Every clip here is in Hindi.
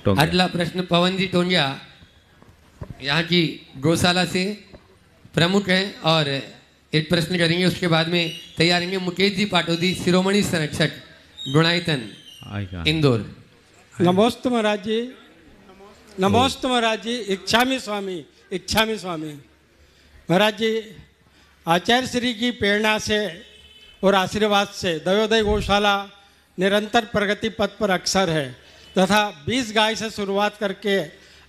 टोंगिया। अगला प्रश्न पवन जी टोंगिया यहाँ की गौशाला से प्रमुख हैं और एक प्रश्न करेंगे, उसके बाद में तैयार रहेंगे मुकेश जी पाटोदी शिरोमणि संरक्षक गुणायतन इंदौर। नमोस्तु महाराज जी, नमोस्तु महाराज जी। इच्छामी स्वामी महाराज जी, आचार्य श्री की प्रेरणा से और आशीर्वाद से दयोदय गौशाला निरंतर प्रगति पथ पर अक्सर है तथा 20 गाय से शुरुआत करके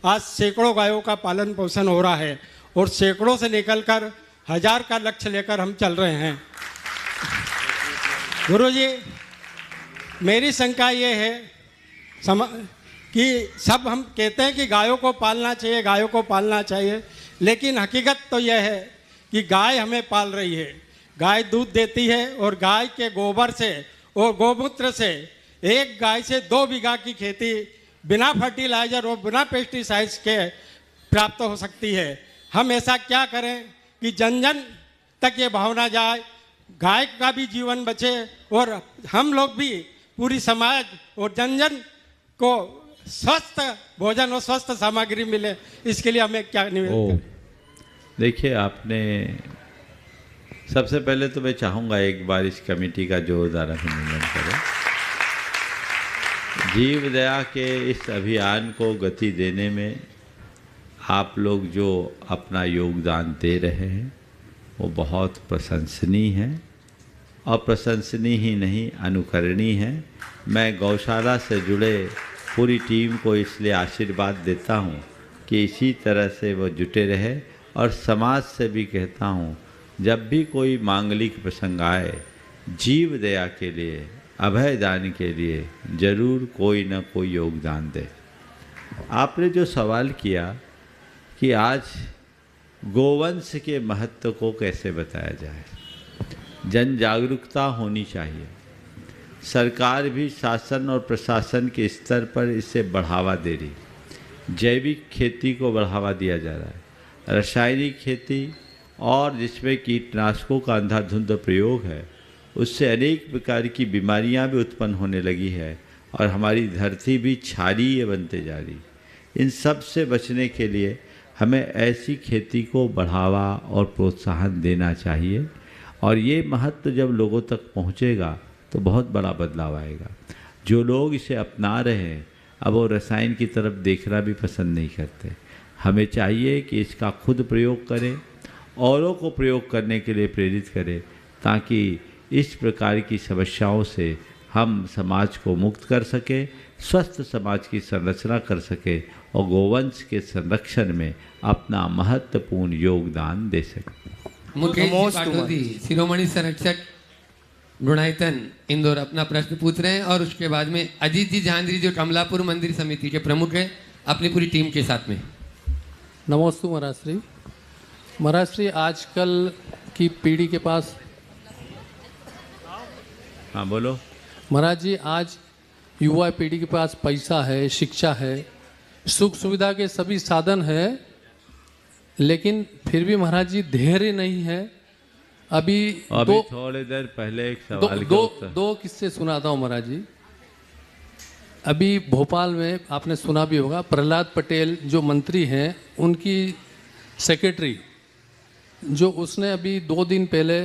आज सैकड़ों गायों का पालन पोषण हो रहा है और सैकड़ों से निकलकर 1000 का लक्ष्य लेकर हम चल रहे हैं। गुरुजी, मेरी शंका ये है कि सब हम कहते हैं कि गायों को पालना चाहिए, लेकिन हकीकत तो यह है कि गाय हमें पाल रही है। गाय दूध देती है और गाय के गोबर से और गोमूत्र से एक गाय से 2 बीघा की खेती बिना फर्टिलाइजर और बिना पेस्टिसाइड्स के प्राप्त हो सकती है। हम ऐसा क्या करें कि जन जन तक ये भावना जाए, गाय का भी जीवन बचे और हम लोग भी पूरी समाज और जन जन को स्वस्थ भोजन और स्वस्थ सामग्री मिले, इसके लिए हमें क्या निवेदन करें? देखिए, आपने सबसे पहले तो मैं चाहूँगा एक बार इस कमेटी का जोरदार अभिनंदन करें। जीव दया के इस अभियान को गति देने में आप लोग जो अपना योगदान दे रहे हैं वो बहुत प्रशंसनीय है और प्रशंसनीय ही नहीं, अनुकरणीय है। मैं गौशाला से जुड़े पूरी टीम को इसलिए आशीर्वाद देता हूँ कि इसी तरह से वो जुटे रहे और समाज से भी कहता हूँ जब भी कोई मांगलिक प्रसंग आए, जीव दया के लिए, अभय दान के लिए जरूर कोई न कोई योगदान दे। आपने जो सवाल किया कि आज गोवंश के महत्व को कैसे बताया जाए, जन जागरूकता होनी चाहिए। सरकार भी शासन और प्रशासन के स्तर पर इसे बढ़ावा दे रही। जैविक खेती को बढ़ावा दिया जा रहा है। रासायनिक खेती और जिसमें कीटनाशकों का अंधाधुंध प्रयोग है, उससे अनेक प्रकार की बीमारियां भी उत्पन्न होने लगी है और हमारी धरती भी क्षारीय बनते जा रही। इन सब से बचने के लिए हमें ऐसी खेती को बढ़ावा और प्रोत्साहन देना चाहिए और ये महत्व जब लोगों तक पहुंचेगा तो बहुत बड़ा बदलाव आएगा। जो लोग इसे अपना रहे हैं अब वो रसायन की तरफ देखना भी पसंद नहीं करते। हमें चाहिए कि इसका खुद प्रयोग करें, औरों को प्रयोग करने के लिए प्रेरित करें, ताकि इस प्रकार की समस्याओं से हम समाज को मुक्त कर सके, स्वस्थ समाज की संरचना कर सके और गोवंश के संरक्षण में अपना महत्वपूर्ण योगदान दे सके। मुकेश पाटोदी शिरोमणि संरक्षक गुणायतन इंदौर अपना प्रश्न पूछ रहे हैं और उसके बाद में अजीत जी जहांद्री जो कमलापुर मंदिर समिति के प्रमुख हैं अपनी पूरी टीम के साथ में। नमोस्तु महाराज श्री। महाराज श्री, आजकल की पीढ़ी के पास, हाँ बोलो महाराज जी, आज युवा पीढ़ी के पास पैसा है, शिक्षा है, सुख सुविधा के सभी साधन है, लेकिन फिर भी महाराज जी धैर्य नहीं है। अभी थोड़ी देर पहले एक सवाल दो किस्से सुनाता हूँ महाराज जी। अभी भोपाल में आपने सुना भी होगा, प्रहलाद पटेल जो मंत्री हैं उनकी सेक्रेटरी जो उसने अभी 2 दिन पहले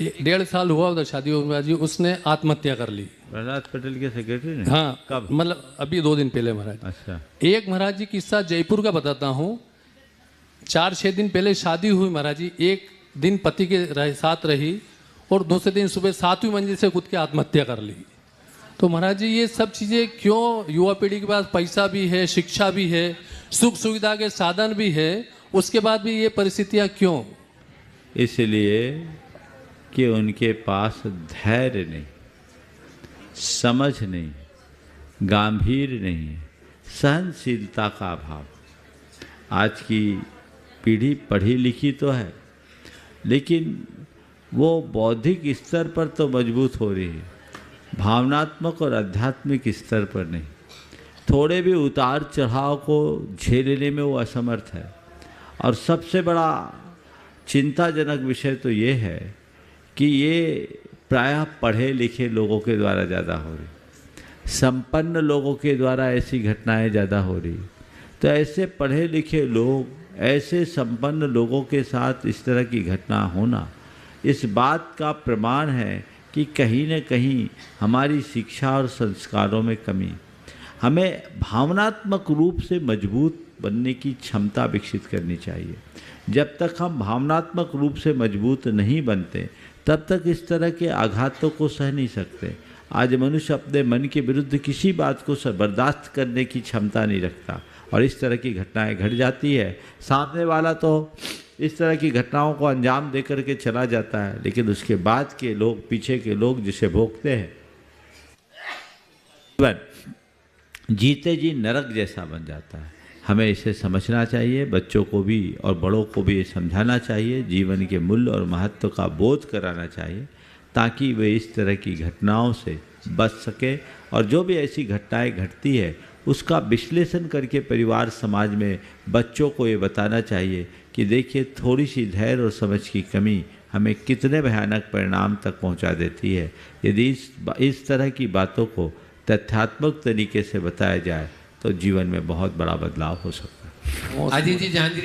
1.5 साल हुआ उधर शादी हो जी, उसने आत्महत्या कर ली। प्रहलाद पटेल के सेक्रेटरी ने? हाँ, कब? मतलब अभी 2 दिन पहले महाराज। अच्छा। एक महाराज जी किस्सा जयपुर का बताता हूँ। 4-6 दिन पहले शादी हुई महाराज जी। एक दिन पति के साथ रही और दूसरे दिन सुबह 7वीं मंजिल से कूद के आत्महत्या कर ली। तो महाराज जी ये सब चीज़ें क्यों? युवा पीढ़ी के पास पैसा भी है, शिक्षा भी है, सुख सुविधा के साधन भी है, उसके बाद भी ये परिस्थितियाँ क्यों? इसलिए कि उनके पास धैर्य नहीं, समझ नहीं, गंभीर नहीं है, सहनशीलता का अभाव। आज की पीढ़ी पढ़ी लिखी तो है, लेकिन वो बौद्धिक स्तर पर तो मजबूत हो रही है, भावनात्मक और आध्यात्मिक स्तर पर नहीं। थोड़े भी उतार चढ़ाव को झेलने में वो असमर्थ है। और सबसे बड़ा चिंताजनक विषय तो ये है कि ये प्रायः पढ़े लिखे लोगों के द्वारा ज़्यादा हो रही। संपन्न लोगों के द्वारा ऐसी घटनाएं ज़्यादा हो रही। तो ऐसे पढ़े लिखे लोग, ऐसे संपन्न लोगों के साथ इस तरह की घटना होना इस बात का प्रमाण है कि कहीं न कहीं हमारी शिक्षा और संस्कारों में कमी। हमें भावनात्मक रूप से मजबूत बनने की क्षमता विकसित करनी चाहिए। जब तक हम भावनात्मक रूप से मजबूत नहीं बनते तब तक इस तरह के आघातों को सह नहीं सकते। आज मनुष्य अपने मन के विरुद्ध किसी बात को बर्दाश्त करने की क्षमता नहीं रखता और इस तरह की घटनाएं घट जाती है। सामने वाला तो इस तरह की घटनाओं को अंजाम दे करके चला जाता है, लेकिन उसके बाद के लोग, पीछे के लोग जिसे भोगते हैं, जीवन जीते जी नरक जैसा बन जाता है। हमें इसे समझना चाहिए, बच्चों को भी और बड़ों को भी ये समझाना चाहिए, जीवन के मूल्य और महत्व का बोध कराना चाहिए ताकि वे इस तरह की घटनाओं से बच सके। और जो भी ऐसी घटनाएं घटती है उसका विश्लेषण करके परिवार समाज में बच्चों को ये बताना चाहिए कि देखिए थोड़ी सी धैर्य और समझ की कमी हमें कितने भयानक परिणाम तक पहुंचा देती है। यदि इस तरह की बातों को तथ्यात्मक तरीके से बताया जाए तो जीवन में बहुत बड़ा बदलाव हो सकता है। आदित्य जी, जहांगीर